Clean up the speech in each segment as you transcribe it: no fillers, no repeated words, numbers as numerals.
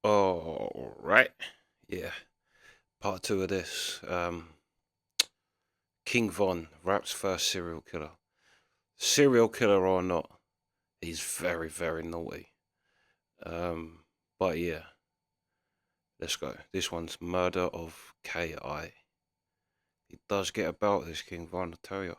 All right. Yeah. Part two of this. King Von, rap's first serial killer. Serial killer or not, he's very, very naughty. Um, but yeah, let's go. This one's Murder of K.I. He does get about this King Von, I tell you.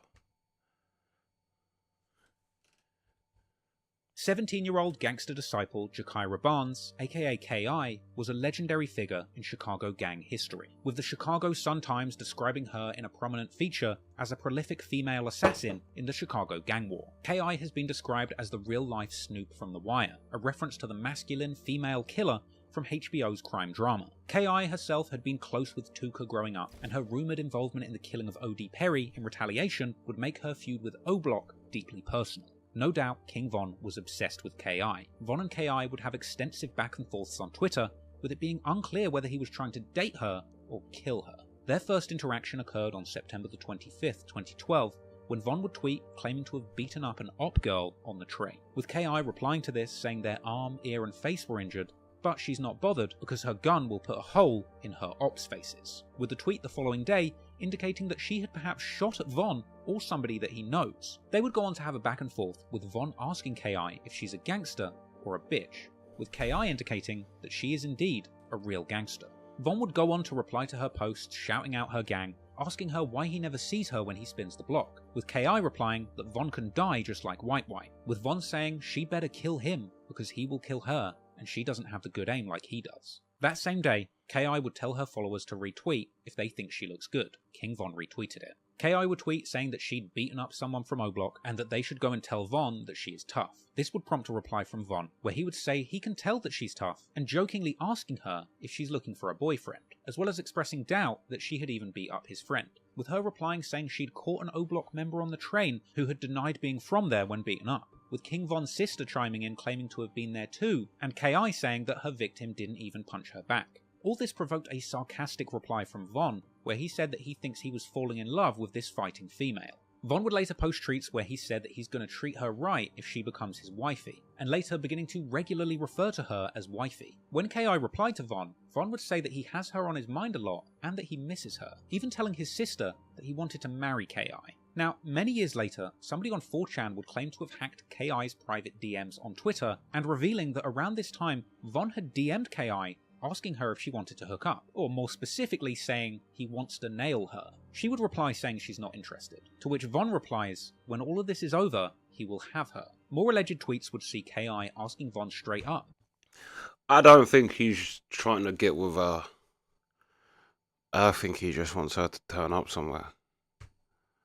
17-year-old gangster disciple Jakira Barnes, aka K.I., was a legendary figure in Chicago gang history, with the Chicago Sun-Times describing her in a prominent feature as a prolific female assassin in the Chicago gang war. K.I. has been described as the real-life Snoop from The Wire, a reference to the masculine female killer from HBO's crime drama. K.I. herself had been close with Tuka growing up, and her rumoured involvement in the killing of O.D. Perry in retaliation would make her feud with O-Block deeply personal. No doubt King Von was obsessed with K.I. Von and K.I. would have extensive back and forths on Twitter, with it being unclear whether he was trying to date her or kill her. Their first interaction occurred on September the 25th, 2012, when Von would tweet claiming to have beaten up an op girl on the train, with K.I. replying to this saying their arm, ear and face were injured, but she's not bothered because her gun will put a hole in her ops' faces, with the tweet the following day indicating that she had perhaps shot at Von or somebody that he knows. They would go on to have a back and forth, with Von asking K.I. if she's a gangster or a bitch, with K.I. indicating that she is indeed a real gangster. Von would go on to reply to her posts shouting out her gang, asking her why he never sees her when he spins the block, with K.I. replying that Von can die just like White White, with Von saying she better kill him because he will kill her and she doesn't have the good aim like he does. That same day, K.I. would tell her followers to retweet if they think she looks good. King Von retweeted it. K.I. would tweet saying that she'd beaten up someone from O-Block and that they should go and tell Von that she is tough. This would prompt a reply from Von, where he would say he can tell that she's tough, and jokingly asking her if she's looking for a boyfriend, as well as expressing doubt that she had even beat up his friend, with her replying saying she'd caught an O-Block member on the train who had denied being from there when beaten up, with King Von's sister chiming in claiming to have been there too, and K.I. saying that her victim didn't even punch her back. All this provoked a sarcastic reply from Von, where he said that he thinks he was falling in love with this fighting female. Von would later post tweets where he said that he's going to treat her right if she becomes his wifey, and later beginning to regularly refer to her as wifey. When K.I. replied to Von, Von would say that he has her on his mind a lot and that he misses her, even telling his sister that he wanted to marry K.I. Now, many years later, somebody on 4chan would claim to have hacked K.I.'s private DMs on Twitter, and revealing that around this time, Von had DM'd K.I. asking her if she wanted to hook up, or more specifically saying he wants to nail her. She would reply saying she's not interested, to which Von replies, when all of this is over, he will have her. More alleged tweets would see K.I. asking Von straight up. I don't think he's trying to get with her. I think he just wants her to turn up somewhere.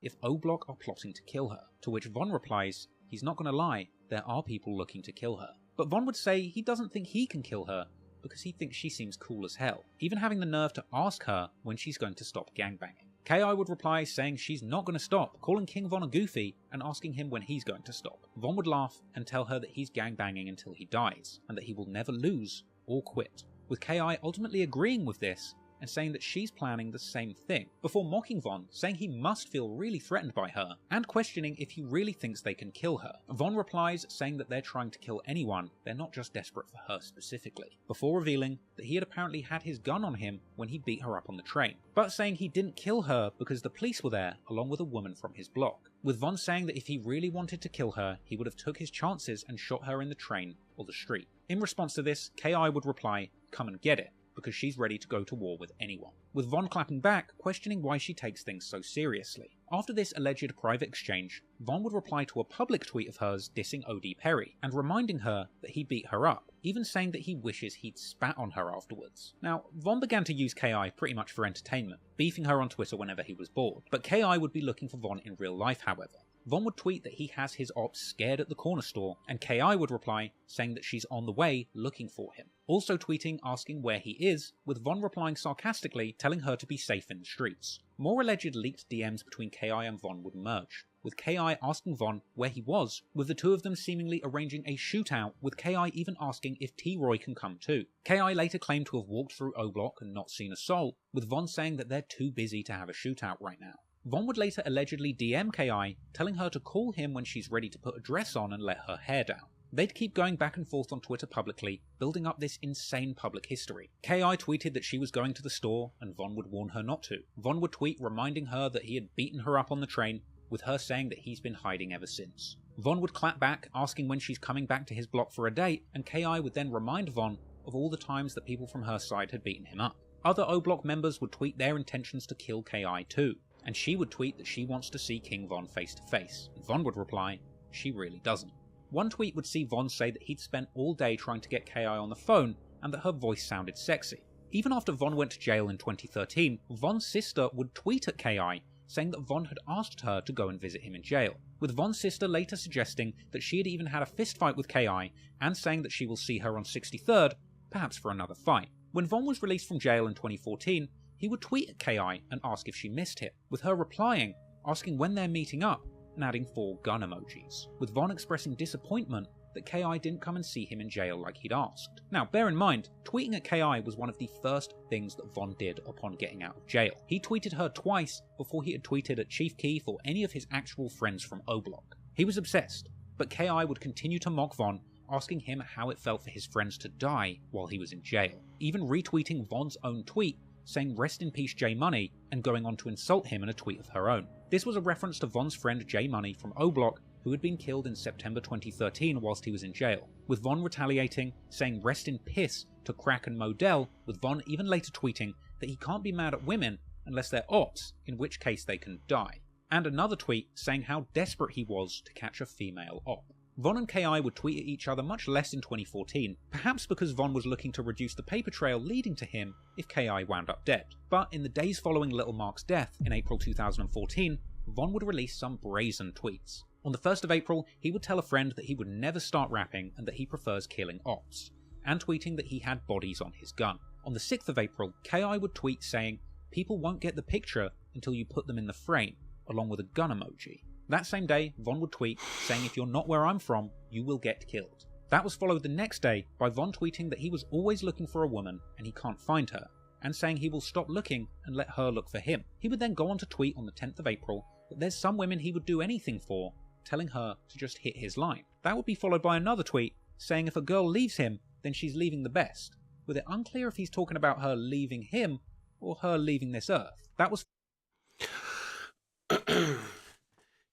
If O-Block are plotting to kill her, to which Von replies, he's not going to lie, there are people looking to kill her. But Von would say he doesn't think he can kill her, because he thinks she seems cool as hell, even having the nerve to ask her when she's going to stop gangbanging. K.I. would reply saying she's not going to stop, calling King Von a goofy and asking him when he's going to stop. Von would laugh and tell her that he's gangbanging until he dies, and that he will never lose or quit, with K.I. ultimately agreeing with this and saying that she's planning the same thing, before mocking Von, saying he must feel really threatened by her, and questioning if he really thinks they can kill her. Von replies saying that they're trying to kill anyone, they're not just desperate for her specifically, before revealing that he had apparently had his gun on him when he beat her up on the train, but saying he didn't kill her because the police were there along with a woman from his block, with Von saying that if he really wanted to kill her, he would have took his chances and shot her in the train or the street. In response to this, K.I. would reply, come and get it, because she's ready to go to war with anyone, with Von clapping back, questioning why she takes things so seriously. After this alleged private exchange, Von would reply to a public tweet of hers dissing O.D. Perry, and reminding her that he beat her up, even saying that he wishes he'd spat on her afterwards. Now, Von began to use K.I. pretty much for entertainment, beefing her on Twitter whenever he was bored, but K.I. would be looking for Von in real life however. Von would tweet that he has his ops scared at the corner store, and K.I. would reply saying that she's on the way looking for him. Also tweeting asking where he is, with Von replying sarcastically telling her to be safe in the streets. More alleged leaked DMs between K.I. and Von would emerge, with K.I. asking Von where he was, with the two of them seemingly arranging a shootout, with K.I. even asking if T-Roy can come too. K.I. later claimed to have walked through O-Block and not seen a soul, with Von saying that they're too busy to have a shootout right now. Von would later allegedly DM K.I., telling her to call him when she's ready to put a dress on and let her hair down, They'd keep going back and forth on Twitter publicly, building up this insane public history. K.I. tweeted that she was going to the store, and Von would warn her not to. Von would tweet reminding her that he had beaten her up on the train, with her saying that he's been hiding ever since. Von would clap back, asking when she's coming back to his block for a date, and K.I. would then remind Von of all the times that people from her side had beaten him up. Other O-Block members would tweet their intentions to kill K.I. too, and she would tweet that she wants to see King Von face to face, and Von would reply, she really doesn't. One tweet would see Von say that he'd spent all day trying to get K.I. on the phone, and that her voice sounded sexy. Even after Von went to jail in 2013, Von's sister would tweet at K.I., saying that Von had asked her to go and visit him in jail, with Von's sister later suggesting that she had even had a fistfight with K.I., and saying that she will see her on 63rd, perhaps for another fight. When Von was released from jail in 2014, he would tweet at K.I. and ask if she missed him, with her replying, asking when they're meeting up, and adding 4 gun emojis, with Von expressing disappointment that K.I. didn't come and see him in jail like he'd asked. Now, bear in mind, tweeting at K.I. was one of the first things that Von did upon getting out of jail. He tweeted her twice before he had tweeted at Chief Keef or any of his actual friends from O-Block. He was obsessed, but K.I. would continue to mock Von, asking him how it felt for his friends to die while he was in jail, even retweeting Von's own tweet saying rest in peace J Money, and going on to insult him in a tweet of her own. This was a reference to Von's friend J Money from O-Block, who had been killed in September 2013 whilst he was in jail, with Von retaliating, saying rest in piss to Crack and Modell, with Von even later tweeting that he can't be mad at women unless they're ops, in which case they can die, and another tweet saying how desperate he was to catch a female op. Von and K.I. would tweet at each other much less in 2014, perhaps because Von was looking to reduce the paper trail leading to him if K.I. wound up dead. But in the days following Little Mark's death in April 2014, Von would release some brazen tweets. On the 1st of April, he would tell a friend that he would never start rapping and that he prefers killing ops, and tweeting that he had bodies on his gun. On the 6th of April, K.I. would tweet saying, people won't get the picture until you put them in the frame, along with a gun emoji. That same day, Von would tweet, saying if you're not where I'm from, you will get killed. That was followed the next day by Von tweeting that he was always looking for a woman and he can't find her, and saying he will stop looking and let her look for him. He would then go on to tweet on the 10th of April that there's some women he would do anything for, telling her to just hit his line. That would be followed by another tweet saying if a girl leaves him, then she's leaving the best, with it unclear if he's talking about her leaving him or her leaving this earth. That was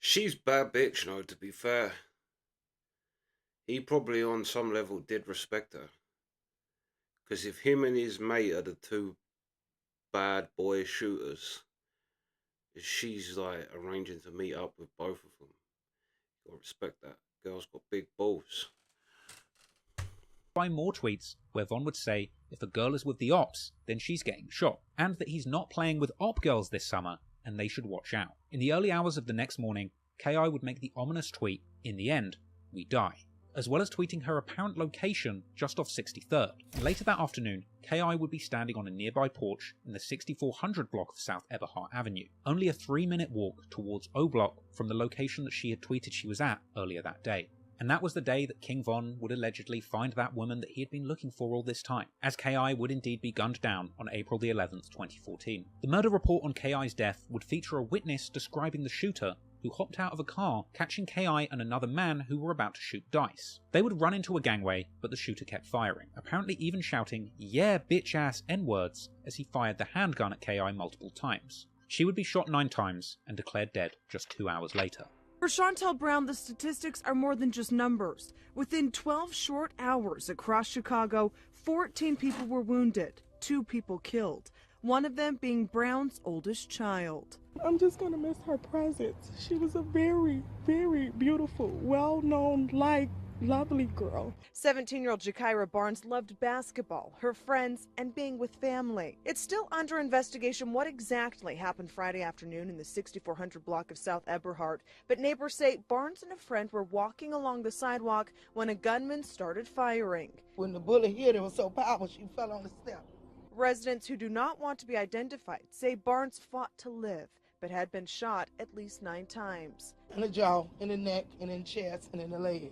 She's bad bitch, no, to be fair. He probably on some level did respect her. Because if him and his mate are the two bad boy shooters, she's like arranging to meet up with both of them. You gotta respect that. Girl's got big balls. by more tweets where Von would say if a girl is with the ops, then she's getting shot, and that he's not playing with op girls this summer and they should watch out. In the early hours of the next morning, KI would make the ominous tweet, "In the end, we die," as well as tweeting her apparent location just off 63rd. Later that afternoon, KI would be standing on a nearby porch in the 6400 block of South Eberhart Avenue, only a 3-minute walk towards O Block from the location that she had tweeted she was at earlier that day. And that was the day that King Von would allegedly find that woman that he had been looking for all this time, as KI would indeed be gunned down on April the 11th, 2014. The murder report on KI's death would feature a witness describing the shooter who hopped out of a car, catching KI and another man who were about to shoot dice. They would run into a gangway, but the shooter kept firing, apparently even shouting, "Yeah, bitch ass N-words," as he fired the handgun at KI multiple times. She would be shot 9 times and declared dead just 2 hours later. For Chantel Brown, the statistics are more than just numbers. Within 12 short hours across Chicago, 14 people were wounded, 2 people killed, one of them being Brown's oldest child. I'm just going to miss her presence. She was a very, very beautiful, well-known, lovely girl. 17-year-old Jakira Barnes loved basketball, her friends, and being with family. It's still under investigation what exactly happened Friday afternoon in the 6400 block of South Eberhart, but neighbors say Barnes and a friend were walking along the sidewalk when a gunman started firing. When the bullet hit, it was so powerful she fell on the step. Residents who do not want to be identified say Barnes fought to live, but had been shot at least 9 times. In the jaw, in the neck, and in the chest, and in the leg.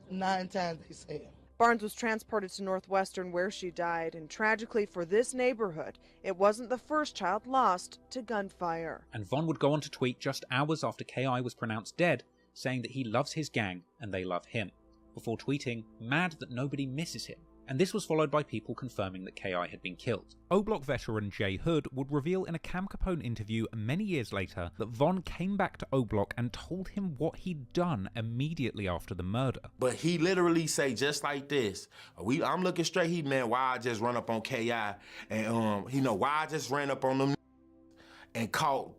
9 times, they said. Barnes was transported to Northwestern where she died, and tragically for this neighborhood, it wasn't the first child lost to gunfire. And Von would go on to tweet just hours after KI was pronounced dead, saying that he loves his gang and they love him, before tweeting, mad that nobody misses him. And this was followed by people confirming that KI had been killed. O-Block veteran Jay Hood would reveal in a Cam Capone interview many years later that Von came back to O-Block and told him what he'd done immediately after the murder. But he literally say just like this, I'm looking straight, he meant why I just run up on KI and why I just ran up on them and caught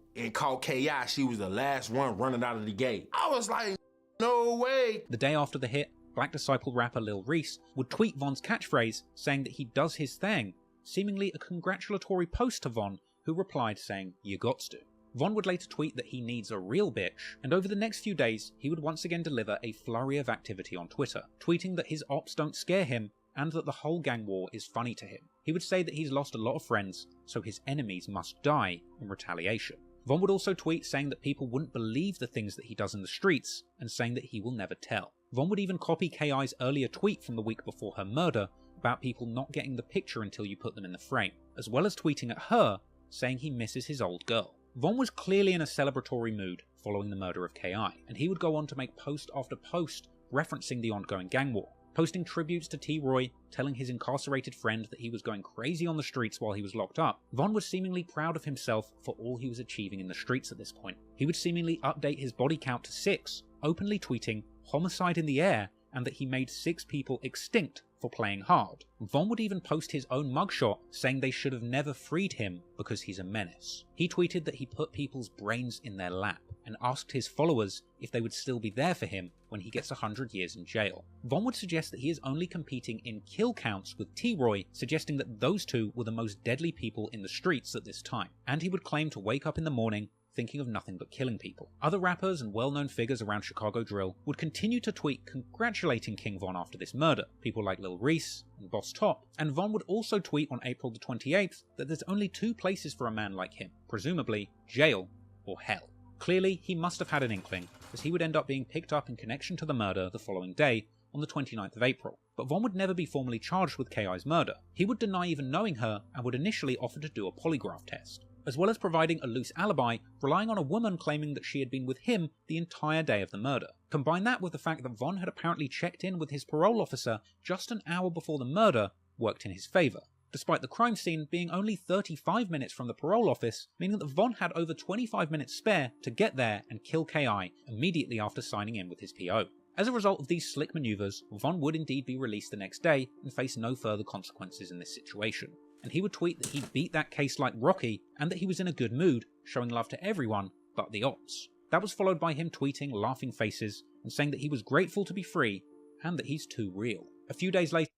KI. She was the last one running out of the gate. I was like, no way. The day after the hit, Black Disciple rapper Lil Reese would tweet Von's catchphrase saying that he does his thing, seemingly a congratulatory post to Von, who replied saying, "You gots to." Von would later tweet that he needs a real bitch, and over the next few days he would once again deliver a flurry of activity on Twitter, tweeting that his ops don't scare him and that the whole gang war is funny to him. He would say that he's lost a lot of friends, so his enemies must die in retaliation. Von would also tweet saying that people wouldn't believe the things that he does in the streets, and saying that he will never tell. Von would even copy KI's earlier tweet from the week before her murder about people not getting the picture until you put them in the frame, as well as tweeting at her, saying he misses his old girl. Von was clearly in a celebratory mood following the murder of KI, and he would go on to make post after post referencing the ongoing gang war, posting tributes to T. Roy, telling his incarcerated friend that he was going crazy on the streets while he was locked up. Von was seemingly proud of himself for all he was achieving in the streets at this point. He would seemingly update his body count to 6, openly tweeting "homicide in the air" and that he made 6 people extinct for playing hard. Von would even post his own mugshot saying they should have never freed him because he's a menace. He tweeted that he put people's brains in their lap and asked his followers if they would still be there for him when he gets 100 years in jail. Von would suggest that he is only competing in kill counts with T-Roy, suggesting that those two were the most deadly people in the streets at this time, and he would claim to wake up in the morning thinking of nothing but killing people. Other rappers and well-known figures around Chicago drill would continue to tweet congratulating King Von after this murder, people like Lil Reese and Boss Top, and Von would also tweet on April the 28th that there's only 2 places for a man like him, presumably jail or hell. Clearly, he must have had an inkling, as he would end up being picked up in connection to the murder the following day, on the 29th of April. But Von would never be formally charged with KI's murder. He would deny even knowing her and would initially offer to do a polygraph test, as well as providing a loose alibi, relying on a woman claiming that she had been with him the entire day of the murder. Combine that with the fact that Von had apparently checked in with his parole officer just an hour before the murder worked in his favour, despite the crime scene being only 35 minutes from the parole office, meaning that Von had over 25 minutes spare to get there and kill KI immediately after signing in with his PO. As a result of these slick manoeuvres, Von would indeed be released the next day and face no further consequences in this situation. And he would tweet that he beat that case like Rocky and that he was in a good mood, showing love to everyone but the ops. That was followed by him tweeting laughing faces and saying that he was grateful to be free and that he's too real. A few days later,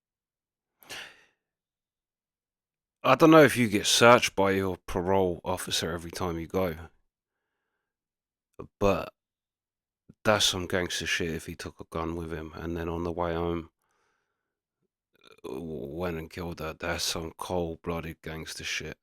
I don't know if you get searched by your parole officer every time you go, but that's some gangster shit if he took a gun with him and then on the way home went and killed her. That's some cold-blooded gangster shit.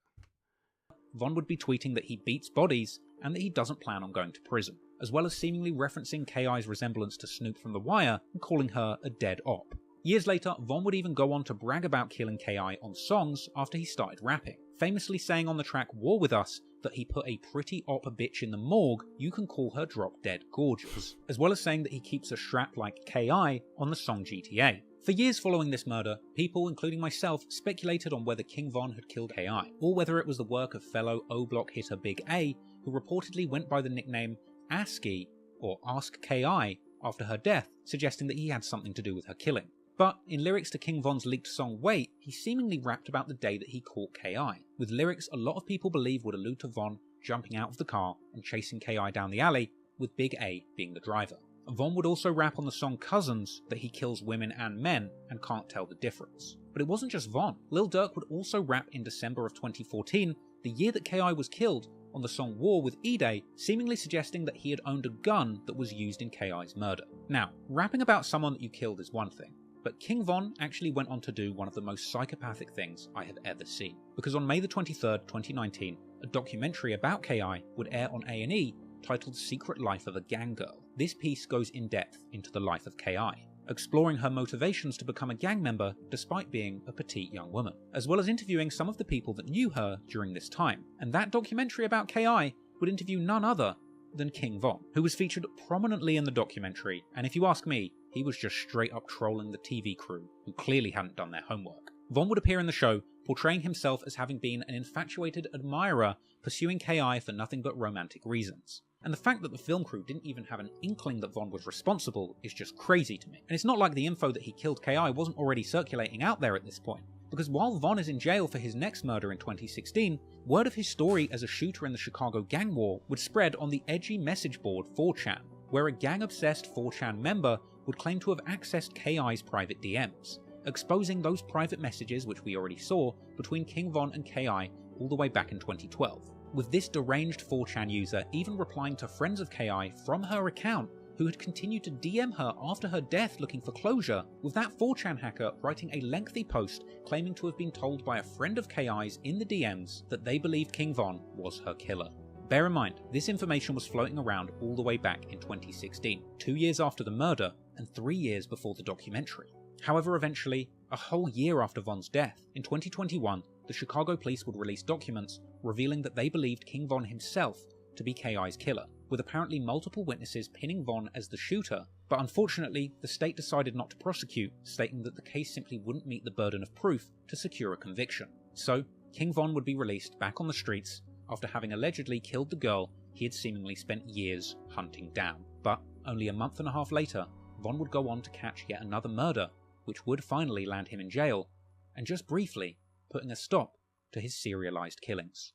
Von would be tweeting that he beats bodies and that he doesn't plan on going to prison, as well as seemingly referencing KI's resemblance to Snoop from The Wire and calling her a dead op. Years later, Von would even go on to brag about killing KI on songs after he started rapping, famously saying on the track War With Us that he put a pretty op bitch in the morgue, you can call her drop dead gorgeous, as well as saying that he keeps a strap like KI on the song GTA. For years following this murder, people, including myself, speculated on whether King Von had killed KI, or whether it was the work of fellow O-Block hitter Big A, who reportedly went by the nickname ASCII, or Ask KI, after her death, suggesting that he had something to do with her killing. But in lyrics to King Von's leaked song Wait, he seemingly rapped about the day that he caught KI, with lyrics a lot of people believe would allude to Von jumping out of the car and chasing KI down the alley, with Big A being the driver. Von would also rap on the song Cousins that he kills women and men and can't tell the difference. But it wasn't just Von. Lil Durk would also rap in December of 2014, the year that KI was killed, on the song War with E-Day, seemingly suggesting that he had owned a gun that was used in KI's murder. Now, rapping about someone that you killed is one thing, but King Von actually went on to do one of the most psychopathic things I have ever seen. Because on May the 23rd, 2019, a documentary about KI would air on A&E titled Secret Life of a Gang Girl. This piece goes in depth into the life of KI, exploring her motivations to become a gang member despite being a petite young woman, as well as interviewing some of the people that knew her during this time. And that documentary about KI would interview none other than King Von, who was featured prominently in the documentary, and if you ask me, he was just straight up trolling the TV crew, who clearly hadn't done their homework. Von would appear in the show, portraying himself as having been an infatuated admirer pursuing Ki for nothing but romantic reasons. And the fact that the film crew didn't even have an inkling that Von was responsible is just crazy to me. And it's not like the info that he killed Ki wasn't already circulating out there at this point, because while Von is in jail for his next murder in 2016, word of his story as a shooter in the Chicago gang war would spread on the edgy message board 4chan, where a gang-obsessed 4chan member would claim to have accessed Ki's private DMs, exposing those private messages which we already saw between King Von and Ki all the way back in 2012, with this deranged 4chan user even replying to friends of Ki from her account who had continued to DM her after her death looking for closure, with that 4chan hacker writing a lengthy post claiming to have been told by a friend of Ki's in the DMs that they believed King Von was her killer. Bear in mind, this information was floating around all the way back in 2016, 2 years after the murder and 3 years before the documentary. However, eventually, a whole year after Von's death, in 2021, the Chicago police would release documents revealing that they believed King Von himself to be Ki's killer, with apparently multiple witnesses pinning Von as the shooter, but unfortunately, the state decided not to prosecute, stating that the case simply wouldn't meet the burden of proof to secure a conviction. So, King Von would be released back on the streets after having allegedly killed the girl he had seemingly spent years hunting down. But only a month and a half later, Von would go on to catch yet another murder, which would finally land him in jail, and just briefly putting a stop to his serialized killings.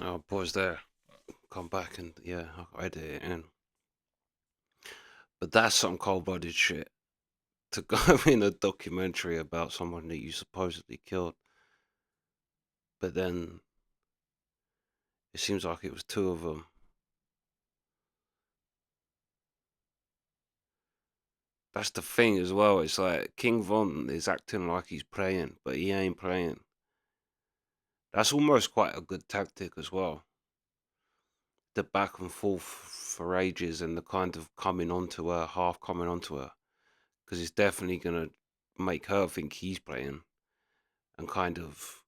I'll pause there, come back and yeah, I'll edit it in. But that's some cold-blooded shit. To go in a documentary about someone that you supposedly killed, but then it seems like it was two of them. That's the thing as well. It's like King Von is acting like he's playing, but he ain't playing. That's almost quite a good tactic as well. The back and forth for ages and the kind of coming onto her, half coming onto her. Because it's definitely going to make her think he's playing and kind of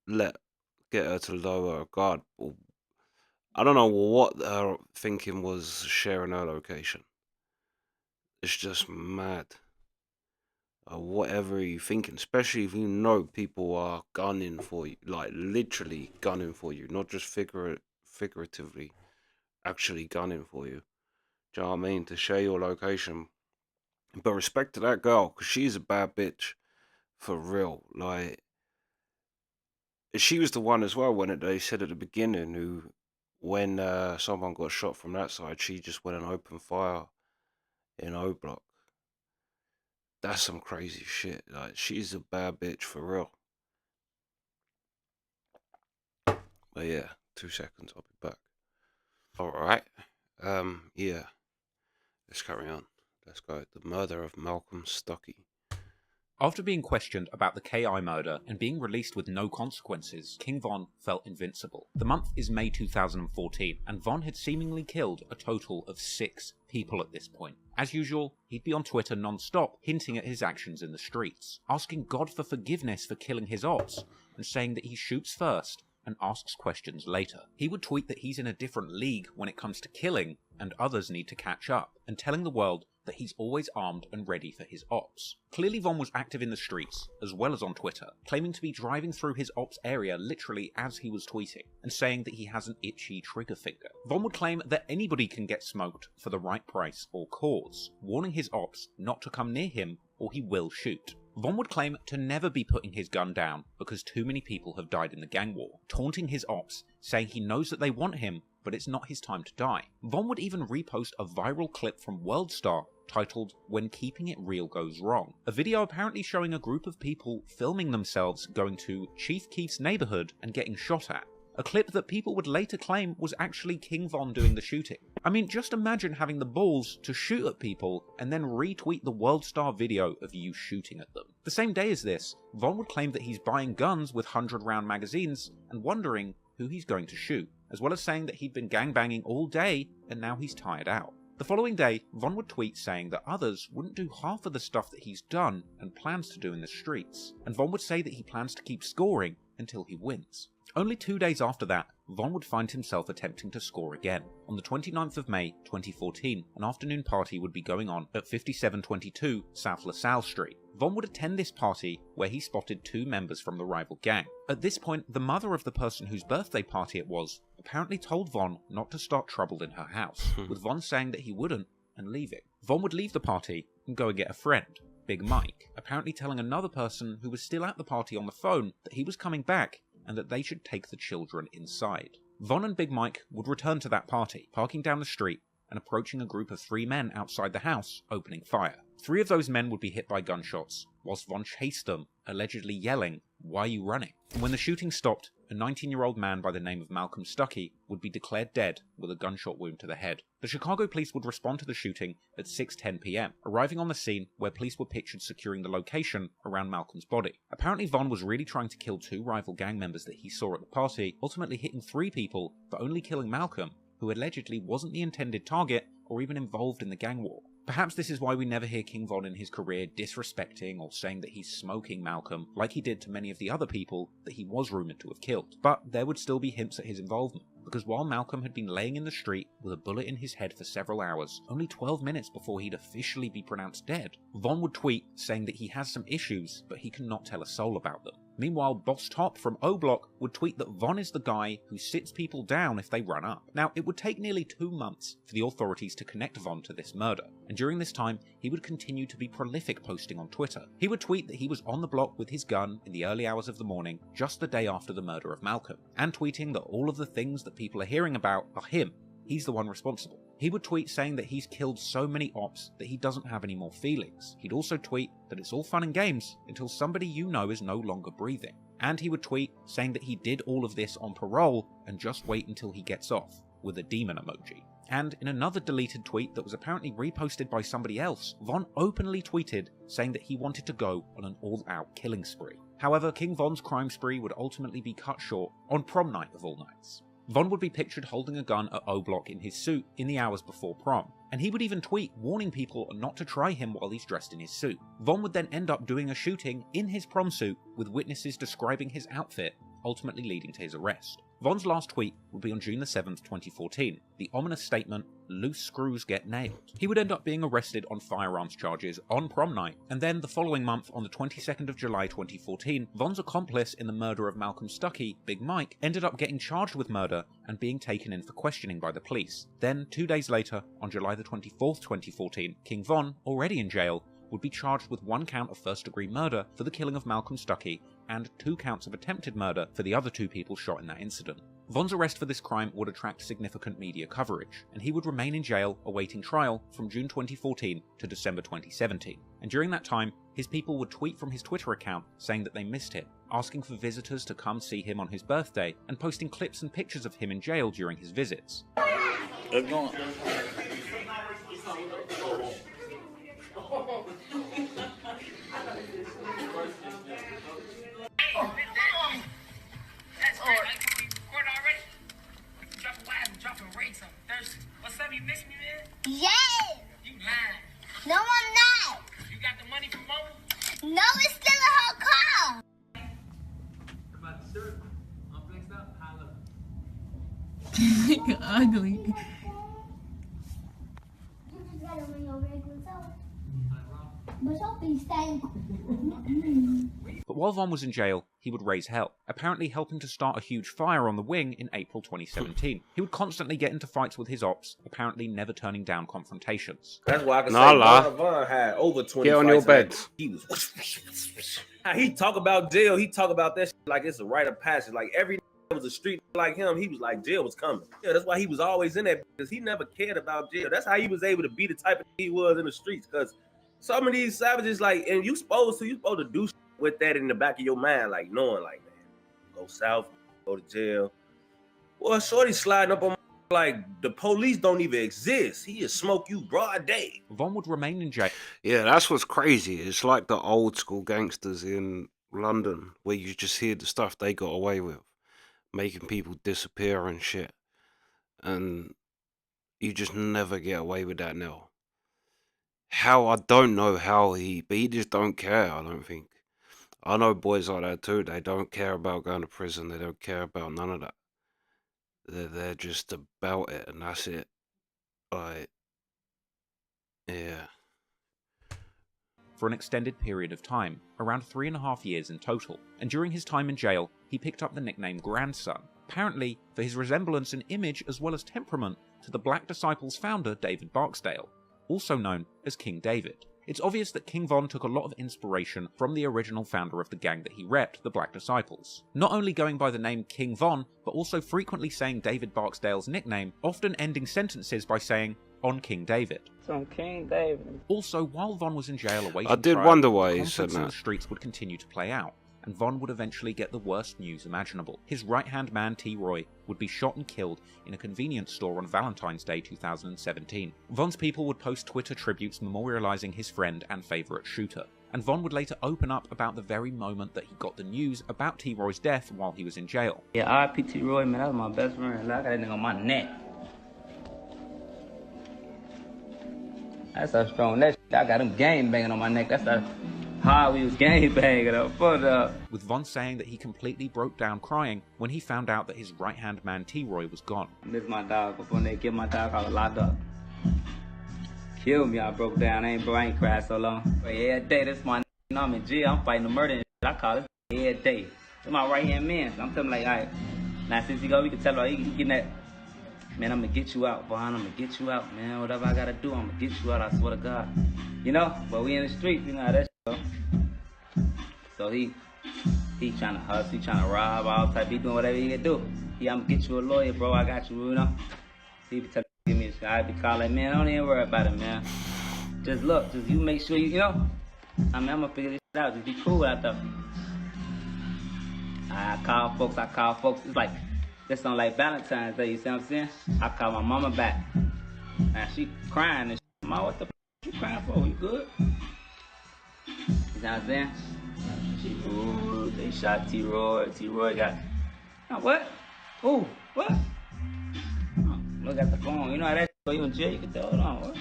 get her to lower her guard. I don't know what her thinking was sharing her location. It's just mad. Whatever you're thinking, especially if you know people are gunning for you, like literally gunning for you, not just figuratively, actually gunning for you. Do you know what I mean? To share your location. But respect to that girl, because she's a bad bitch. For real. Like, she was the one as well when they said at the beginning who, when someone got shot from that side, she just went and opened fire in O Block. That's some crazy shit. Like, she's a bad bitch for real. But yeah, 2 seconds, I'll be back. Alright. Yeah. Let's carry on. Let's go. The murder of Malcolm Stuckey. After being questioned about the Ki murder and being released with no consequences, King Von felt invincible. The month is May 2014, and Von had seemingly killed a total of 6 people at this point. As usual, he'd be on Twitter non-stop, hinting at his actions in the streets, asking God for forgiveness for killing his ops, and saying that he shoots first and asks questions later. He would tweet that he's in a different league when it comes to killing, and others need to catch up, and telling the world that he's always armed and ready for his ops. Clearly Von was active in the streets, as well as on Twitter, claiming to be driving through his ops area literally as he was tweeting, and saying that he has an itchy trigger finger. Von would claim that anybody can get smoked for the right price or cause, warning his ops not to come near him or he will shoot. Von would claim to never be putting his gun down because too many people have died in the gang war, taunting his ops, saying he knows that they want him, but it's not his time to die. Von would even repost a viral clip from Worldstar titled "When Keeping It Real Goes Wrong," a video apparently showing a group of people filming themselves going to Chief Keef's neighborhood and getting shot at. A clip that people would later claim was actually King Von doing the shooting. I mean, just imagine having the balls to shoot at people and then retweet the Worldstar video of you shooting at them. The same day as this, Von would claim that he's buying guns with 100-round magazines and wondering who he's going to shoot, as well as saying that he'd been gangbanging all day and now he's tired out. The following day, Von would tweet saying that others wouldn't do half of the stuff that he's done and plans to do in the streets, and Von would say that he plans to keep scoring until he wins. Only 2 days after that, Von would find himself attempting to score again. On the 29th of May 2014, an afternoon party would be going on at 5722 South LaSalle Street. Von would attend this party where he spotted 2 members from the rival gang. At this point, the mother of the person whose birthday party it was apparently told Von not to start trouble in her house, with Von saying that he wouldn't and leaving. Von would leave the party and go and get a friend, Big Mike, apparently telling another person who was still at the party on the phone that he was coming back and that they should take the children inside. Von and Big Mike would return to that party, parking down the street and approaching a group of 3 men outside the house, opening fire. 3 of those men would be hit by gunshots, whilst Von chased them, allegedly yelling, "Why are you running?" And when the shooting stopped, a 19-year-old man by the name of Malcolm Stuckey would be declared dead with a gunshot wound to the head. The Chicago police would respond to the shooting at 6:10 p.m, arriving on the scene where police were pictured securing the location around Malcolm's body. Apparently Von was really trying to kill 2 rival gang members that he saw at the party, ultimately hitting 3 people for only killing Malcolm, who allegedly wasn't the intended target or even involved in the gang war. Perhaps this is why we never hear King Von in his career disrespecting or saying that he's smoking Malcolm like he did to many of the other people that he was rumoured to have killed. But there would still be hints at his involvement, because while Malcolm had been laying in the street with a bullet in his head for several hours, only 12 minutes before he'd officially be pronounced dead, Von would tweet saying that he has some issues but he cannot tell a soul about them. Meanwhile, Boss Top from O Block would tweet that Von is the guy who sits people down if they run up. Now, it would take nearly 2 months for the authorities to connect Von to this murder, and during this time, he would continue to be prolific posting on Twitter. He would tweet that he was on the block with his gun in the early hours of the morning, just the day after the murder of Malcolm, and tweeting that all of the things that people are hearing about are him. He's the one responsible. He would tweet saying that he's killed so many ops that he doesn't have any more feelings. He'd also tweet that it's all fun and games until somebody you know is no longer breathing. And he would tweet saying that he did all of this on parole and just wait until he gets off, with a demon emoji. And in another deleted tweet that was apparently reposted by somebody else, Von openly tweeted saying that he wanted to go on an all-out killing spree. However, King Von's crime spree would ultimately be cut short on prom night of all nights. Von would be pictured holding a gun at O Block in his suit in the hours before prom, and he would even tweet warning people not to try him while he's dressed in his suit. Von would then end up doing a shooting in his prom suit with witnesses describing his outfit, ultimately leading to his arrest. Von's last tweet would be on June the 7th, 2014, the ominous statement, "Loose screws get nailed." He would end up being arrested on firearms charges on prom night, and then the following month, on the 22nd of July 2014, Von's accomplice in the murder of Malcolm Stuckey, Big Mike, ended up getting charged with murder and being taken in for questioning by the police. Then, 2 days later, on July the 24th, 2014, King Von, already in jail, would be charged with 1 count of first-degree murder for the killing of Malcolm Stuckey and 2 counts of attempted murder for the other 2 people shot in that incident. Von's arrest for this crime would attract significant media coverage, and he would remain in jail awaiting trial from June 2014 to December 2017. And during that time, his people would tweet from his Twitter account saying that they missed him, asking for visitors to come see him on his birthday, and posting clips and pictures of him in jail during his visits. Let's go. What's up, you miss me, man? Yes! You lying. No, I'm not. You got the money from Mo? No, it's still in her car. About the shirt. I'm flexed up. Holla. Ugly. You just gotta ring your regular soda. But don't be staying. But while Von was in jail, he would raise hell, apparently helping to start a huge fire on the wing in April 2017. He would constantly get into fights with his ops, apparently never turning down confrontations. That's why I can Nah, say Von had over 20 Get on fights your bed. He was. He talk about jail. He talk about that shit like it's a rite of passage. Like every was a street like him. He was like jail was coming. Yeah, that's why he was always in that, because he never cared about jail. That's how he was able to be the type of he was in the streets. Because some of these savages, like, and you supposed to do shit with that in the back of your mind, like knowing, like, man, go south, go to jail. Well, shorty sliding up on like the police don't even exist. He just smoke you broad day. Von would remain in jail. Yeah, that's what's crazy. It's like the old school gangsters in London where you just hear the stuff they got away with, making people disappear and shit. And you just never get away with that now. How, I don't know how but he just don't care, I don't think. I know boys like that too. They don't care about going to prison. They don't care about none of that. They're just about it, and that's it. Like, yeah. For an extended period of time, around 3.5 years in total, and during his time in jail, he picked up the nickname Grandson, apparently for his resemblance in image as well as temperament to the Black Disciples founder David Barksdale, also known as King David. It's obvious that King Von took a lot of inspiration from the original founder of the gang that he repped, the Black Disciples. Not only going by the name King Von, but also frequently saying David Barksdale's nickname, often ending sentences by saying, "on King David." On King David. Also, while Von was in jail awaiting I did trial, wonder why the he said conflicts in that. the streets would continue to play out, and Von would eventually get the worst news imaginable. His right-hand man T. Roy would be shot and killed in a convenience store on Valentine's Day 2017. Von's people would post Twitter tributes memorializing his friend and favorite shooter, and Von would later open up about the very moment that he got the news about T. Roy's death while he was in jail. Yeah, R.I.P. T. Roy, man, that was my best friend. I got that nigga on my neck. That's how strong that shit. I got him gang banging on my neck. That's how hard we was gang banging up. With Von saying that he completely broke down crying when he found out that his right-hand man T. Roy was gone. This is my dog. Before they kill my dog, I was locked up. Kill me, I broke down. I ain't cried so long. But every day, this my you know, I'm in jail. I'm fighting the murder and shit. I call it every day. This my right-hand man. So I'm telling him like, all right, now since he go, we can tell him, he getting that. Man, I'm gonna get you out, Von. I'm gonna get you out, man. Whatever I gotta do, I'm gonna get you out. I swear to God. You know, but we in the streets, you know how that shit go. So he trying to hustle, he trying to rob, all type. He doing whatever he can do. Yeah, I'm gonna get you a lawyer, bro. I got you, you know. He be telling me, give me a shot. I be calling, man. Don't even worry about it, man. Just look, just you make sure you know. I mean, I'm gonna figure this shit out. Just be cool out there. I call folks. It's like. This on like Valentine's Day, you see what I'm saying? I call my mama back. And she crying and shit. Mama, what the f you crying for? You good? You know what I'm saying? She, ooh, they shot T-Roy. T-Roy got, oh, what? Ooh, what? Oh, look at the phone. You know how that so you in jail, you can tell, hold on, what?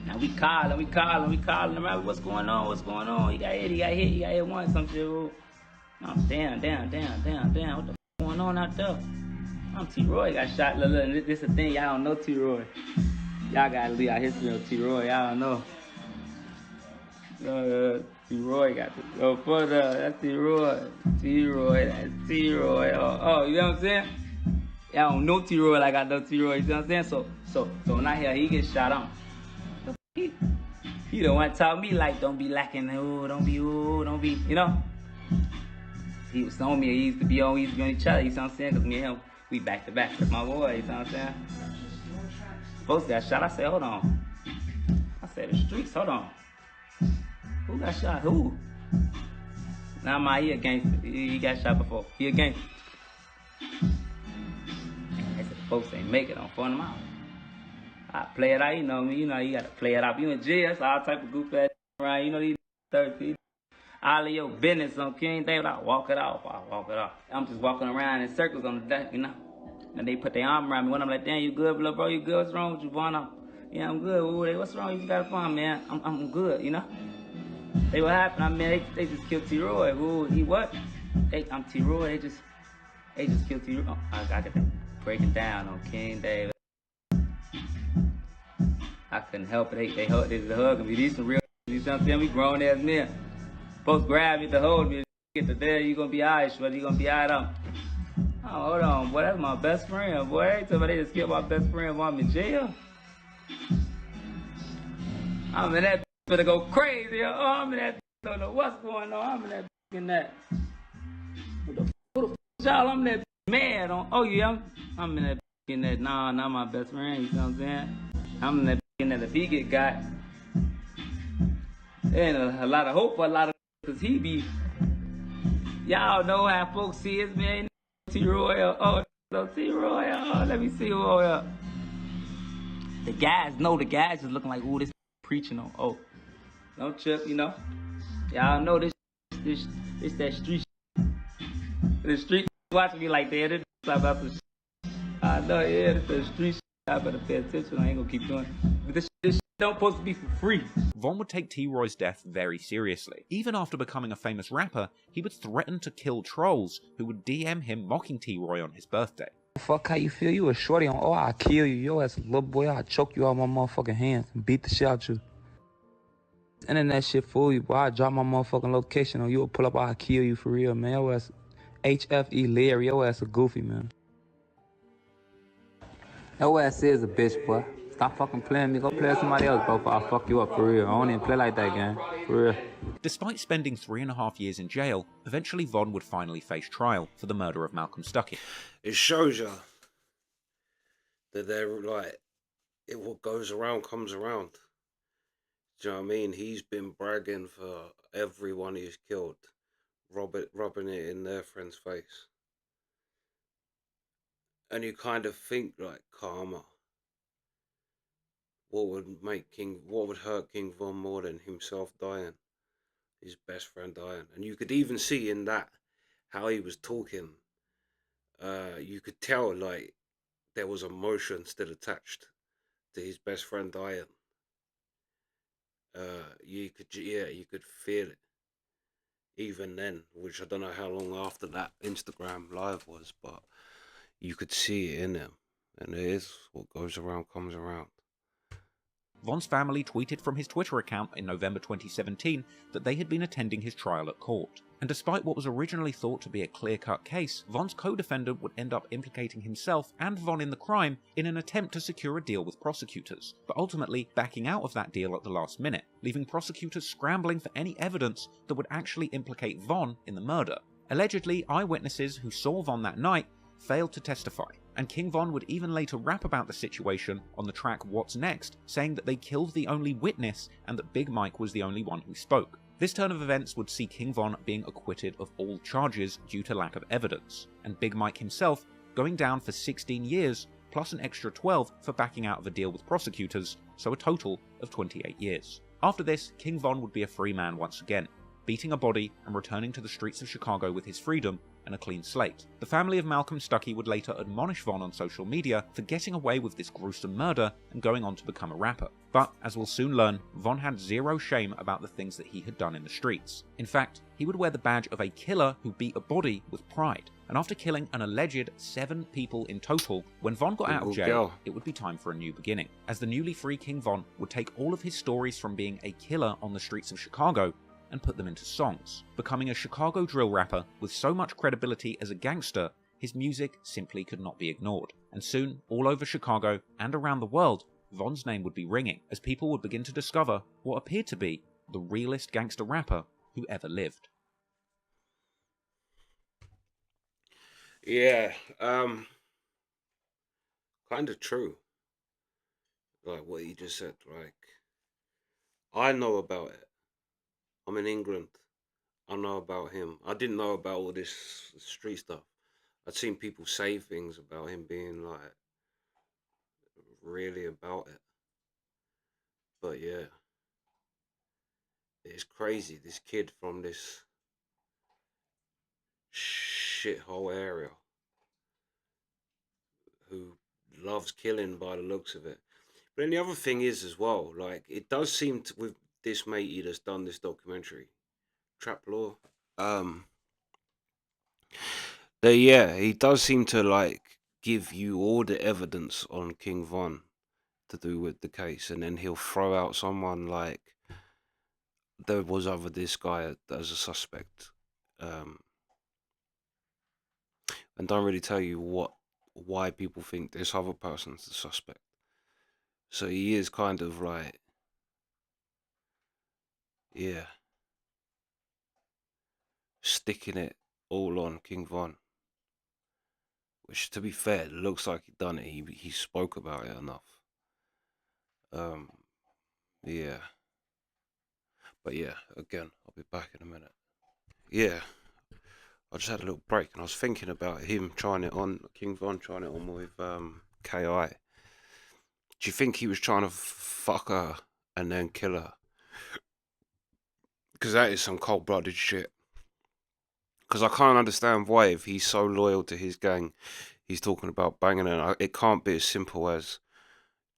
Now we calling around, what's going on? He got hit once, some shit, ooh. Oh, damn, what the f going on out there? I'm T-Roy, got shot, look, this is the thing, y'all don't know T-Roy. Y'all gotta leave our history of T-Roy, y'all don't know. T-Roy got to go further, that's T-Roy, that's T-Roy, oh, you know what I'm saying? Y'all don't know T-Roy like I know T-Roy, you know what I'm saying? So when I hear he get shot, he don't want to talk me like, don't be lacking, don't be, you know? He was on me, he used to be on each other, you know what I'm saying? Cause me and him, we back to back. That's my boy, you know what I'm saying? Folks got shot, I said, hold on. I said, the streets, hold on. Who got shot? Who? Nah, he a gangster. He got shot before. He a gangster. I said, folks ain't make it, I'm throwing them out. I play it out, you know me, you gotta play it out. You in jail, that's all type of goof ass around, you know, these 30. All of your business on King David, I walk it off. I'm just walking around in circles on the deck, you know. And they put their arm around me. When I'm like, damn, you good, bro? You good? What's wrong with you, Von? Yeah, I'm good. Ooh, what's wrong? You got a phone, man? I'm good, you know. They what happened? I mean, they just killed T-Roy. Ooh, he what? I'm T-Roy. They just killed T-Roy. Oh, I got that breaking down on King David. I couldn't help it. They hugging me. These some real. You know what I'm saying? We grown ass men. Folks grab me to hold me. Get to there, you gonna be alright, shorty. You gonna be alright. Oh, hold on, boy. That's my best friend, boy. Somebody just killed my best friend while I'm in jail. I'm in that gonna go crazy. Oh, I'm in that. Don't know what's going on. I'm in that in that. Who the y'all? I'm that mad on. Oh yeah, I'm in that in that. Nah, not my best friend. You know what I'm saying? I'm in that in that. If he get got, there ain't a lot of hope for a lot of. Cause he be, y'all know how folks see his man, T-Roy, T-Roy, let me see who, the guys just looking like, ooh, this preaching on, don't trip, you know, y'all know this that street, the street watching me like that, about the I know, yeah, this the street, I better pay attention, I ain't gonna keep doing, but this Don't supposed to be for free. Von would take T-Roy's death very seriously. Even after becoming a famous rapper, he would threaten to kill trolls who would DM him mocking T-Roy on his birthday. Fuck how you feel? You a shorty on, oh, I'll kill you. Yo, as a little boy, I'll choke you out my motherfucking hands and beat the shit out you. Internet shit fool you, boy. I'll drop my motherfucking location on you. Will pull up, I'll kill you for real, man. Yo, ass HFE Larry, yo ass a goofy, man. Yo ass is a bitch, boy. Stop fucking playing me. Go play with somebody else, bro. I'll fuck you up for real. I don't even play like that, gang. For real. Despite spending 3.5 years in jail, eventually Von would finally face trial for the murder of Malcolm Stuckey. It shows you that they're like, what goes around comes around. Do you know what I mean? He's been bragging for everyone he's killed, rubbing it in their friend's face. And you kind of think like karma. What would hurt King Von more than himself dying? His best friend dying. And you could even see in that how he was talking. You could tell like there was emotion still attached to his best friend dying. You could feel it even then, which I don't know how long after that Instagram live was, but you could see it in him. And it is what goes around comes around. Von's family tweeted from his Twitter account in November 2017 that they had been attending his trial at court. And despite what was originally thought to be a clear-cut case, Von's co-defendant would end up implicating himself and Von in the crime in an attempt to secure a deal with prosecutors, but ultimately backing out of that deal at the last minute, leaving prosecutors scrambling for any evidence that would actually implicate Von in the murder. Allegedly, eyewitnesses who saw Von that night failed to testify, and King Von would even later rap about the situation on the track What's Next, saying that they killed the only witness and that Big Mike was the only one who spoke. This turn of events would see King Von being acquitted of all charges due to lack of evidence, and Big Mike himself going down for 16 years, plus an extra 12 for backing out of a deal with prosecutors, so a total of 28 years. After this, King Von would be a free man once again, beating a body and returning to the streets of Chicago with his freedom and a clean slate. The family of Malcolm Stuckey would later admonish Von on social media for getting away with this gruesome murder and going on to become a rapper. But, as we'll soon learn, Von had zero shame about the things that he had done in the streets. In fact, he would wear the badge of a killer who beat a body with pride. And after killing an alleged 7 people in total, when Von got out of jail, it would be time for a new beginning, as the newly free King Von would take all of his stories from being a killer on the streets of Chicago and put them into songs. Becoming a Chicago drill rapper with so much credibility as a gangster, his music simply could not be ignored. And soon, all over Chicago and around the world, Von's name would be ringing, as people would begin to discover what appeared to be the realest gangster rapper who ever lived. Yeah, kind of true. Like what you just said, like, I know about it. I'm in England. I know about him. I didn't know about all this street stuff. I'd seen people say things about him being like really about it. But yeah, it's crazy. This kid from this shithole area who loves killing by the looks of it. But then the other thing is as well, like, it does seem to, with this matey that's done this documentary, Trap Law, he does seem to like give you all the evidence on King Von to do with the case, and then he'll throw out someone like there was over this guy as a suspect, and don't really tell you why people think this other person's the suspect. So he is kind of like, yeah, sticking it all on King Von. Which, to be fair, looks like he done it. He spoke about it enough. Yeah. But yeah, again, I'll be back in a minute. Yeah. I just had a little break and I was thinking about him trying it on, King Von trying it on with K.I. Do you think he was trying to fuck her and then kill her? Because that is some cold-blooded shit. Because I can't understand why, if he's so loyal to his gang, he's talking about banging her. It can't be as simple as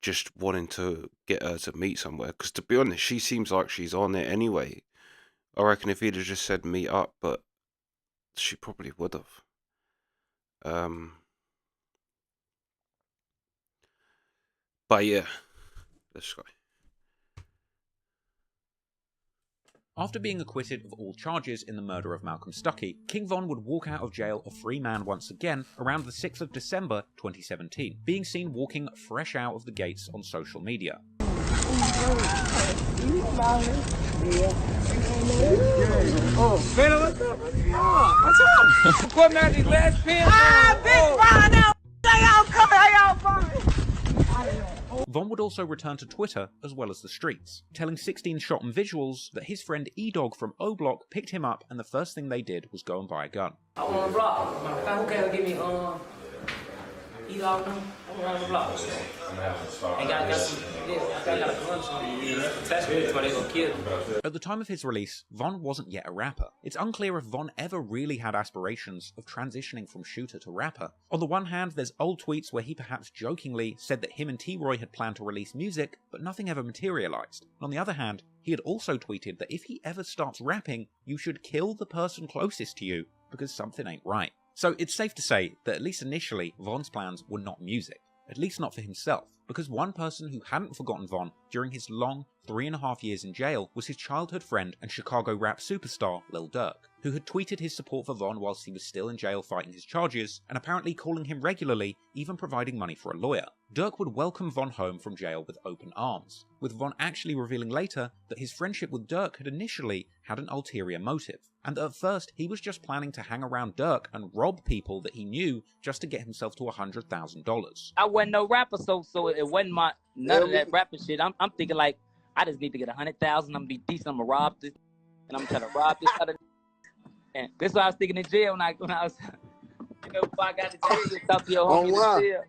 just wanting to get her to meet somewhere. Because to be honest, she seems like she's on it anyway. I reckon if he'd have just said meet up, but she probably would have. But yeah, let's go. After being acquitted of all charges in the murder of Malcolm Stuckey, King Von would walk out of jail a free man once again around the 6th of December 2017, being seen walking fresh out of the gates on social media. Oh, Vela, what's up? What's up? What man, these last pins? Ah, big Ron out. How y'all coming? How y'all fine? Von would also return to Twitter as well as the streets, telling 16 Shot and Visuals that his friend E-Dog from O-Block picked him up and the first thing they did was go and buy a gun. I want to block. Who can give me E-Dog them? I'm around the block. And got some, I got a gun attached me before they gonna kill me. At the time of his release, Von wasn't yet a rapper. It's unclear if Von ever really had aspirations of transitioning from shooter to rapper. On the one hand, there's old tweets where he perhaps jokingly said that him and T-Roy had planned to release music, but nothing ever materialized. And on the other hand, he had also tweeted that if he ever starts rapping, you should kill the person closest to you, because something ain't right. So it's safe to say that at least initially, Von's plans were not music. At least not for himself, because one person who hadn't forgotten Von during his long 3.5 years in jail was his childhood friend and Chicago rap superstar Lil Durk, who had tweeted his support for Von whilst he was still in jail fighting his charges, and apparently calling him regularly, even providing money for a lawyer. Durk would welcome Von home from jail with open arms, with Von actually revealing later that his friendship with Durk had initially had an ulterior motive, and that at first he was just planning to hang around Durk and rob people that he knew just to get himself to $100,000. I wasn't no rapper, so it wasn't none of that rapping shit. I'm thinking like, I just need to get 100,000. I'm gonna be decent. I'm gonna rob this, and I'm trying to rob this other. And this is what I was thinking in jail when I was, before I got to jail, you talk to your homie in jail.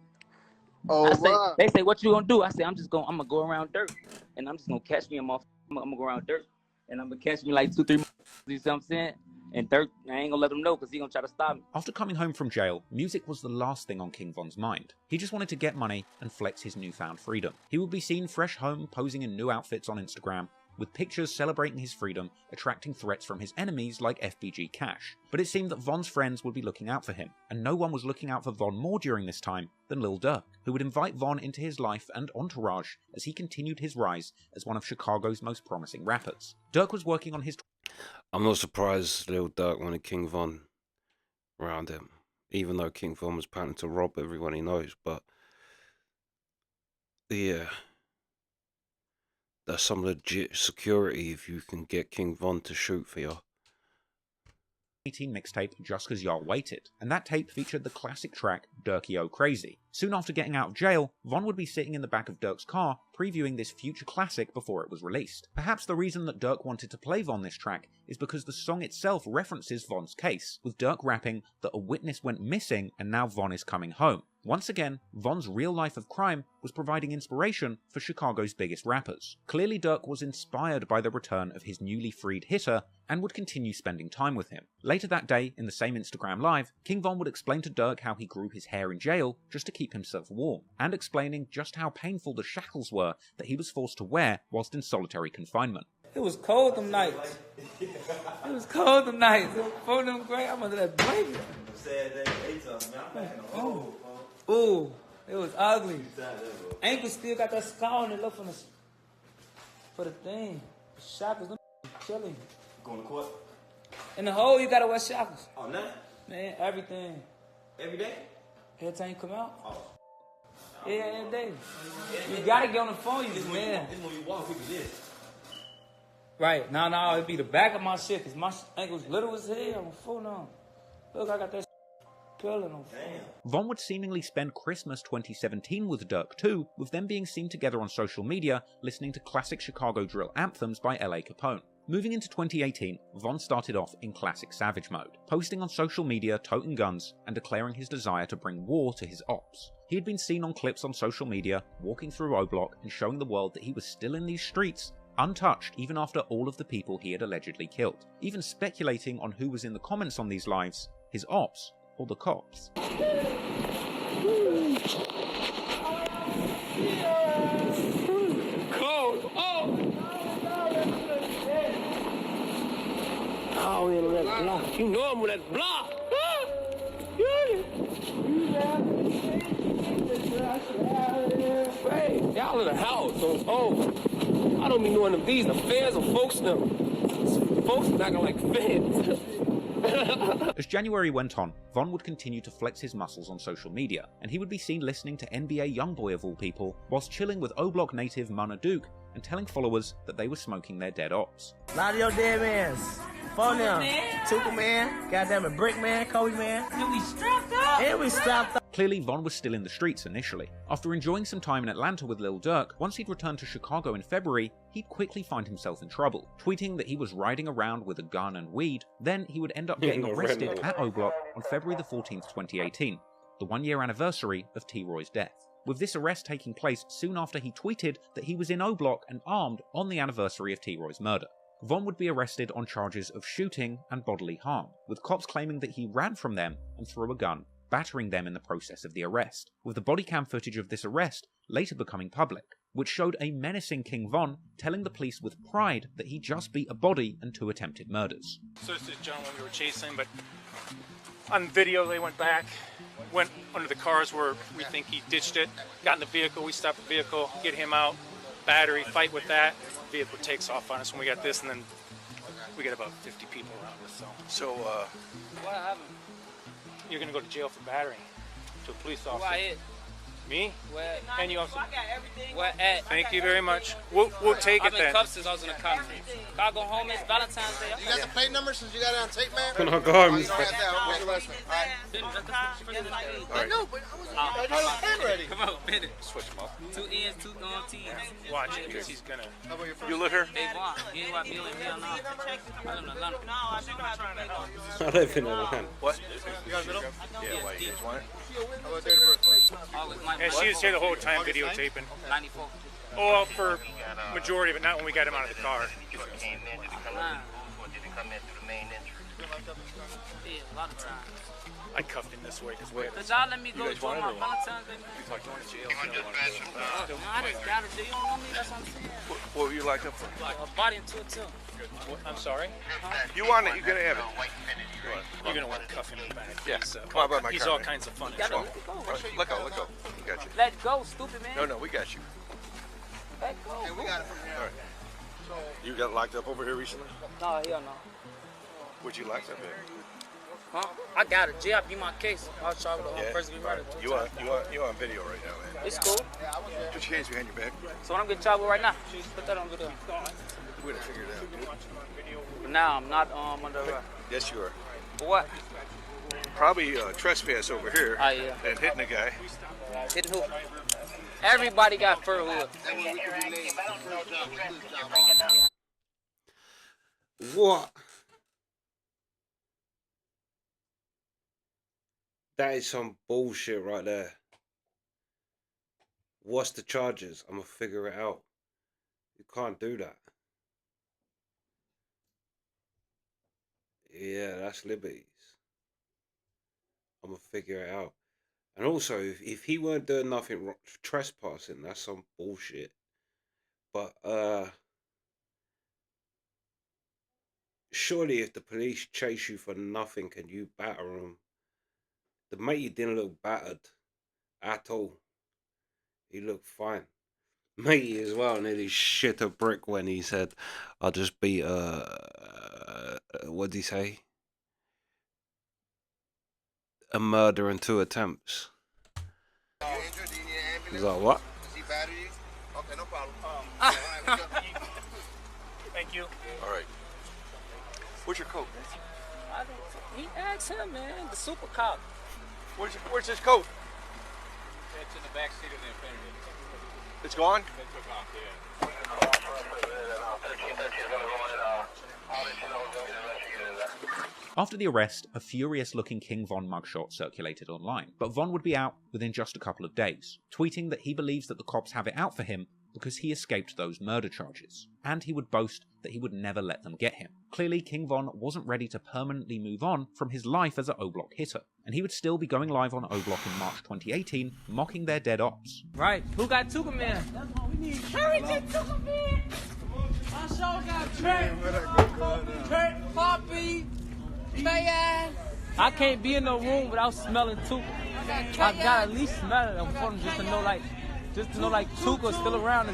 Oh, they say, what you gonna do? I say, I'm gonna go around dirt, and I'm just gonna catch me a motherfucker. I'm gonna go around dirt, and I'm gonna catch me like 2-3. You see what I'm saying? And Dirt, I ain't gonna let him know because he gonna try to stop me. After coming home from jail, music was the last thing on King Von's mind. He just wanted to get money and flex his newfound freedom. He would be seen fresh home posing in new outfits on Instagram, with pictures celebrating his freedom, attracting threats from his enemies like FBG Cash. But it seemed that Von's friends would be looking out for him, and no one was looking out for Von more during this time than Lil Durk, who would invite Von into his life and entourage as he continued his rise as one of Chicago's most promising rappers. Durk was working on his... I'm not surprised Lil Durk wanted King Von around him, even though King Von was planning to rob everyone he knows, but yeah, that's some legit security if you can get King Von to shoot for you. 2018 mixtape Just Cause Y'all Waited, and that tape featured the classic track Durky O Crazy. Soon after getting out of jail, Von would be sitting in the back of Durk's car previewing this future classic before it was released. Perhaps the reason that Durk wanted to play Von this track is because the song itself references Von's case, with Durk rapping that a witness went missing and now Von is coming home. Once again, Von's real life of crime was providing inspiration for Chicago's biggest rappers. Clearly Durk was inspired by the return of his newly freed hitter and would continue spending time with him. Later that day, in the same Instagram live, King Von would explain to Durk how he grew his hair in jail just to keep himself warm, and explaining just how painful the shackles were that he was forced to wear whilst in solitary confinement. It was cold them nights. It was cold them nights. Before them great, I'm under that blanket. Ooh, it was ugly. Ankle still got that scar on it. Look for the thing. The shackles, them killing. Going to court? In the hole, you gotta wear shackles. Oh, no? Man, everything. Every day? Every time you come out. Oh. Yeah, every day. You gotta get on the phone, man. This when you walk, people this. Right, now it'd be the back of my shit, cause my ankle's little as hell. I'm full now. Look, I got that peeling on. Von would seemingly spend Christmas 2017 with Durk too, with them being seen together on social media, listening to classic Chicago drill anthems by L.A. Capone. Moving into 2018, Von started off in classic savage mode, posting on social media toting guns and declaring his desire to bring war to his ops. He had been seen on clips on social media, walking through O-Block and showing the world that he was still in these streets, untouched even after all of the people he had allegedly killed, even speculating on who was in the comments on these lives, his ops or the cops. block. You know I'm on that block. Hey, y'all in the house on home. I don't be knowing them these, the fans or folks them. Folks acting like fans. As January went on, Von would continue to flex his muscles on social media, and he would be seen listening to NBA YoungBoy of all people, whilst chilling with O-Block native Munna Duke and telling followers that they were smoking their dead ops. A lot of your dead mans. Phone them. Tuka man, goddamn it, Brick man, Kobe man. And we strapped up. And we strapped up. Clearly, Von was still in the streets initially. After enjoying some time in Atlanta with Lil Durk, once he'd returned to Chicago in February, he'd quickly find himself in trouble, tweeting that he was riding around with a gun and weed. Then he would end up getting arrested at O-Block on February the 14th, 2018, the one-year anniversary of T-Roy's death. With this arrest taking place soon after he tweeted that he was in O-Block and armed on the anniversary of T-Roy's murder. Von would be arrested on charges of shooting and bodily harm, with cops claiming that he ran from them and threw a gun, battering them in the process of the arrest, with the body cam footage of this arrest later becoming public, which showed a menacing King Von telling the police with pride that he just beat a body and 2 attempted murders. So this is the gentleman we were chasing, but on video they went back, went under the cars where we think he ditched it, got in the vehicle, we stopped the vehicle, get him out, battery, fight with that, vehicle takes off on us when we got this, and then we get about 50 people around us, so. What happened? You're gonna go to jail for battery to a police officer. Who I hit? Me? Where? And you also. I got everything. Where at? Thank you very much. We'll take it then. I've been cuffed since I was in the car. Can I go home? It's Valentine's Day. You got the plate number since you got it on tape, man? Can I go home? You don't have that. What's your last name? I know, but I was pen ready. Come on, Bennett. Switch them up. 2 N's, 2 T's. Watch it, because he's gonna. You live here? Hey, Vaughn. You ain't want me in here now. I live in Atlanta. I live in Atlanta. What? You got a middle? Yeah, why you guys want it? How about date of birth? And she was here the whole time videotaping. 94. Oh, well, for majority of it, not when we got him out of the car. Yeah, a lot of times. I cuffed him this way because we had. Could y'all let me go to my Valentine's Day? You talked to jail. I just got it. You don't know me? That's what I'm saying. What were you like up for? A body and 2 attempts. I'm sorry? You want it, you're gonna have it. You're gonna want to cuff him in the back. Yeah. He's, Come on, by my he's car, all man. kinds of fun. Let go. Let go. We got you. Let go, stupid man. No, we got you. Let go. Hey, we got it from here. All right. You got locked up over here recently? No, hell no. What'd you locked up in? Huh? I got it. JIP, my case. I was charged with first degree murder. You on video right now, man. It's cool. Put your hands behind your back. So what I'm getting charged with right now? Put that on video. We're gonna figure it out, dude. But now I'm not under arrest. Yes, you are. For what? Probably trespass over here. Oh, yeah. And hitting a guy. Hitting who? Everybody got fur hood. What? That is some bullshit right there. What's the charges? I'm gonna figure it out. You can't do that. Yeah, that's liberties. I'm gonna figure it out. And also, if he weren't doing nothing wrong, trespassing, that's some bullshit. But surely if the police chase you for nothing, can you batter them? The matey didn't look battered at all. He looked fine. Matey as well nearly shit a brick when he said, "I'll just beat what'd he say? A murder and 2 attempts." He's like, what? Okay, no problem. Thank you. All right. Where's your coat, man? He asked him, man. The super cop. Where's his coat? It's in the back seat of the Infinity. It's gone? They took off, yeah. After the arrest, a furious-looking King Von mugshot circulated online, but Von would be out within just a couple of days, tweeting that he believes that the cops have it out for him because he escaped those murder charges, and he would boast that he would never let them get him. Clearly, King Von wasn't ready to permanently move on from his life as an O-Block hitter, and he would still be going live on O-Block in March 2018, mocking their dead ops. Right. Who got Tuka Man? That's what we need. Hurry to Tuka Man! I sure got Trent, Poppy, I can't be in no room without smelling Tuka. I gotta at least smell it. I'm from just to know like Tuka's still around.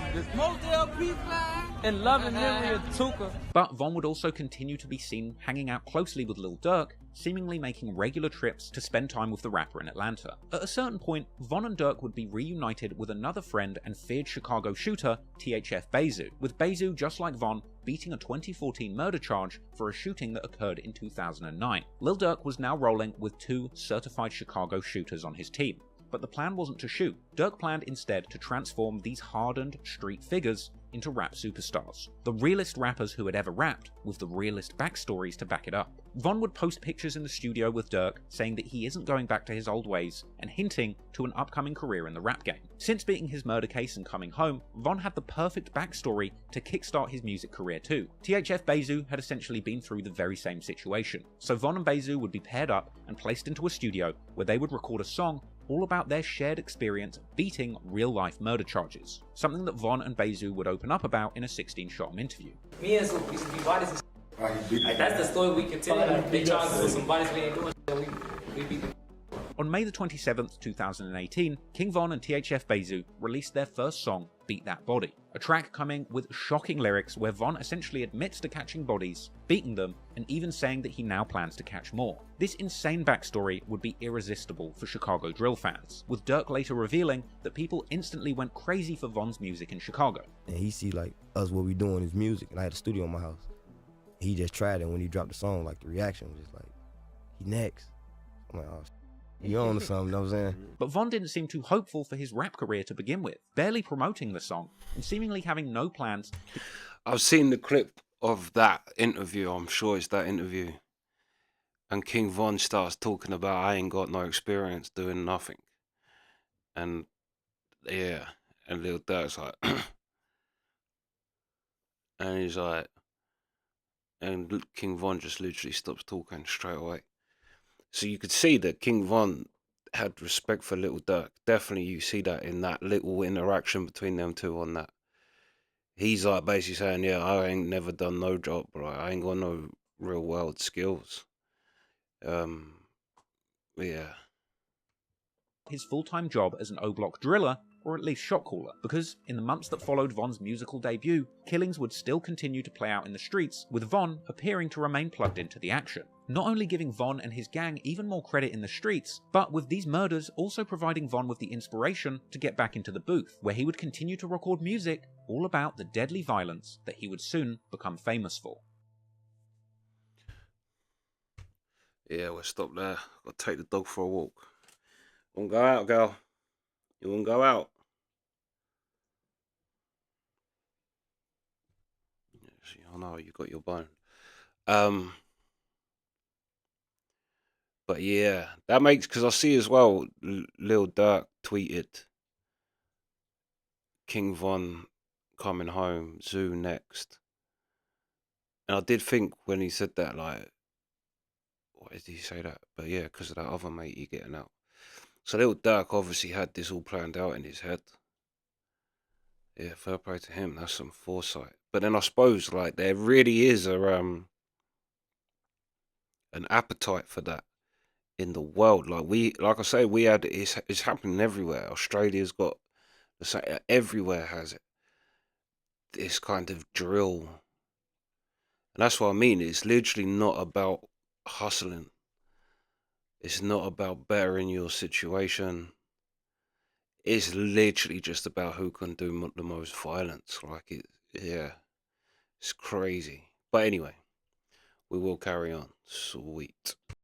In love and memory of Tuka. But Von would also continue to be seen hanging out closely with Lil Durk, seemingly making regular trips to spend time with the rapper in Atlanta. At a certain point, Von and Durk would be reunited with another friend and feared Chicago shooter, THF Bezu, with Bezu, just like Von, beating a 2014 murder charge for a shooting that occurred in 2009. Lil Durk was now rolling with 2 certified Chicago shooters on his team. But the plan wasn't to shoot. Durk planned instead to transform these hardened street figures into rap superstars. The realest rappers who had ever rapped, with the realest backstories to back it up. Von would post pictures in the studio with Durk, saying that he isn't going back to his old ways, and hinting to an upcoming career in the rap game. Since beating his murder case and coming home, Von had the perfect backstory to kickstart his music career too. THF Bezu had essentially been through the very same situation, so Von and Bezu would be paired up and placed into a studio where they would record a song all about their shared experience beating real-life murder charges, something that Von and Bezu would open up about in a 16-shot interview. Me and some used to be bodies and like, that's the story we can tell. They tried to put some bodies we ain't doing shit, we beat them. On May the 27th, 2018, King Von and THF Bezu released their first song, Beat That Body, a track coming with shocking lyrics where Von essentially admits to catching bodies, beating them, and even saying that he now plans to catch more. This insane backstory would be irresistible for Chicago drill fans, with Durk later revealing that people instantly went crazy for Von's music in Chicago. And he see like us, what we doing is music, and I had a studio in my house. He just tried it. When he dropped the song, like the reaction was just like, he next. I'm like, oh, you on to something, you know what I'm saying? But Von didn't seem too hopeful for his rap career to begin with, barely promoting the song, and seemingly having no plans. I've seen the clip of that interview, I'm sure it's that interview. And King Von starts talking about, I ain't got no experience doing nothing. And yeah, and Lil Durk's like, and he's like, and King Von just literally stops talking straight away. So you could see that King Von had respect for Lil Durk. Definitely you see that in that little interaction between them two on that. He's like basically saying, yeah, I ain't never done no job, bro. I ain't got no real world skills. Yeah. His full-time job as an O-Block driller, or at least shot caller, because in the months that followed Von's musical debut, killings would still continue to play out in the streets, with Von appearing to remain plugged into the action. Not only giving Von and his gang even more credit in the streets, but with these murders also providing Von with the inspiration to get back into the booth, where he would continue to record music all about the deadly violence that he would soon become famous for. Yeah, we'll stop there. Gotta take the dog for a walk. You wanna go out, girl? You wanna go out? I know you got your bone. But yeah, that makes, because I see as well, Lil Durk tweeted King Von coming home, Zoo next. And I did think when he said that, like, why did he say that? But yeah, because of that other mate he getting out. So Lil Durk obviously had this all planned out in his head. Yeah, fair play to him. That's some foresight. But then I suppose, like, there really is an appetite for that in the world. Like I say, we had it's happening everywhere. Australia's got the same. Everywhere has it. This kind of drill, and that's what I mean. It's literally not about hustling. It's not about bettering your situation. It's literally just about who can do the most violence. Yeah, it's crazy. But anyway, we will carry on. Sweet.